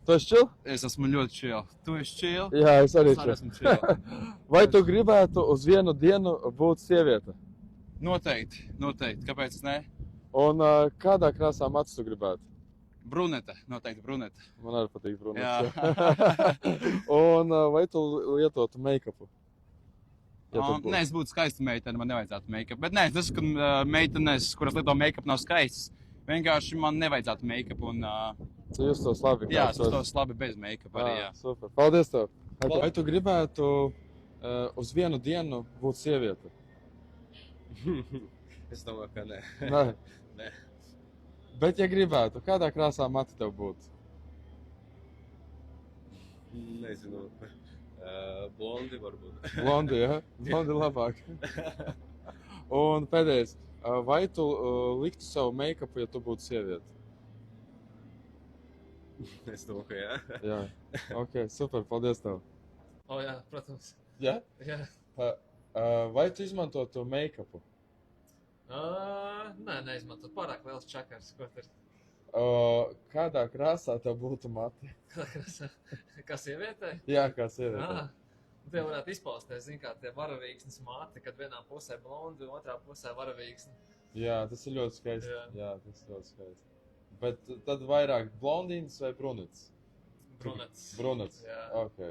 Tu esi čil? Es esmu ļoti chill. Tu esi chill? Jā, es arī Es arī čil. esmu chill. Vai tu gribētu uz vienu dienu būt sieviete? Noteikti, noteikti. Kāpēc ne? Un kādā krāsā matus tu gribētu? Brunete, noteikti brunete. Man arī patīk brunets. Jā. Un vai tu lietotu make-upu? Ja tu būtu? Nē, es būtu skaista meitene, man nevajadzētu make-up. Bet nē, tas, ka meitenes, kuras lieto make-up, nav skaistas. Vienkārši man nevajadzētu make-up. Un, Tu justos labi. jā, kāds es esi. tos labi bez make-up arī. Jā. Super. Paldies tev. Vai tu gribētu uz vienu dienu būt sieviete? Es domāju, ka nē. Nē. Nē. Bet, ja gribētu, kādā krāsā mati tev būtu? Nezinu. Blondi varbūt. Blondi, ja? Blondi labāk. Un pēdējais, vai tu liktu savu make-upu, ja tu būtu sieviete? Es domāju, ka jā. Jā. Ok, super, paldies tev. O, jā, protams. Ja? Jā. Vai tu izmantotu make-upu? Nē, neizmantot. Pārāk liels čakars. Ko tur? Kādā krāsā tev būtu mati? Kā sievietei? Jā, kā sieviete. Tie varētu izpausties, zin kā tie varavīksnes mati, kad vienā pusē blondi, otrā pusē varavīksne. Jā, tas ir ļoti skaisti. Jā. Jā, tas ir ļoti skaisti. Bet tad vairāk blondīns vai brunets? Brunets. Brunets. Jā. Ok.